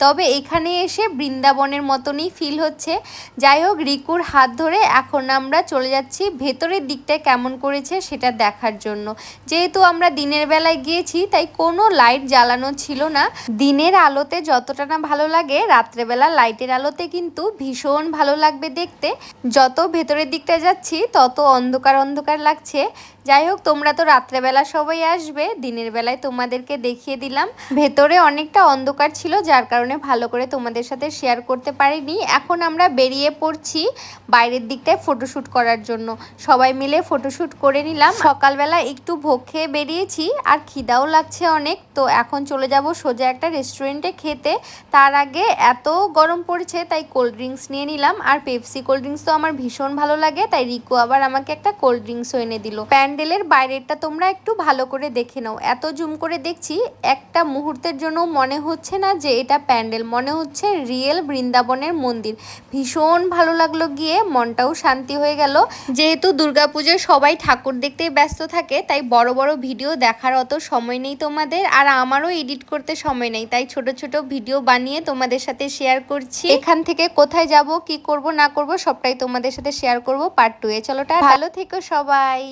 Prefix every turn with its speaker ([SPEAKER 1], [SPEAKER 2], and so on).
[SPEAKER 1] তবে এখানে এসে বৃন্দাবনের মতনই ফিল হচ্ছে। যাই হোক, রিকুর হাত ধরে এখন আমরা চলে যাচ্ছি ভেতরের দিকটায় কেমন করেছে সেটা দেখার জন্য। যেহেতু আমরা দিনের বেলায় গিয়েছি তাই কোনো লাইট জ্বালানো ছিল না। দিনের আলোতে যতটা না ভালো লাগে, রাত্রেবেলা লাইটের আলোতে কিন্তু ভীষণ ভালো লাগবে দেখতে। যত ভেতরের দিকটা যাচ্ছি তত অন্ধকার অন্ধকার লাগছে। যাই হোক, তোমরা তো রাত্রেবেলা সবাই আসবে, দিনের বেলায় তোমাদেরকে দেখিয়ে দিলাম। ভেতরে অনেকটা অন্ধকার ছিল, যার কারণে ভালো করে তোমাদের সাথে শেয়ার করতে পারিনি। এখন আমরা বেরিয়ে পড়ছি বাইরের দিকটায় ফটোশ্যুট করার জন্য। সবাই মিলে ফটোশ্যুট করে নিলাম। সকালবেলা একটু ভোগ খেয়ে বেরিয়েছি আর খিদাও লাগছে অনেক, তো এখন চলে যাব সোজা একটা রেস্টুরেন্টে খেতে। তার আগে এত গরম পড়েছে তাই কোল্ড ড্রিঙ্কস নিয়ে নিলাম, আর পেপসি কোল্ড ড্রিঙ্কস তো আমার ভীষণ ভালো লাগে, তাই রিকু আবার আমাকে একটা কোল্ড ড্রিঙ্কসও এনে দিল। প্যান্ডেলের বাইরেটা তোমরা একটু ভালো করে দেখে নাও। এত জুম করে দেখছি, একটা মুহূর্তের জন্য মনে হচ্ছে না যে এটা প্যান্ডেল, মনে হচ্ছে রিয়েল বৃন্দাবনের মন্দির। ভীষণ ভালো লাগলো গিয়ে, মনটাও শান্তি হয়ে গেল। যেহেতু দুর্গাপুজোয় সবাই ঠাকুর দেখতেই ব্যস্ত থাকে, তাই বড় বড় ভিডিও দেখার অত সময় নেই তোমাদের, আর আমারও এডিট করতে সময় নেই, তাই ছোট ছোট ভিডিও বানিয়ে তোমাদের সাথে শেয়ার করছি। এখান থেকে কোথায় যাব, কি করব না করব সবটাই তোমাদের সাথে শেয়ার করব পার্ট 2 এ। চলো, ভালো থেকো সবাই।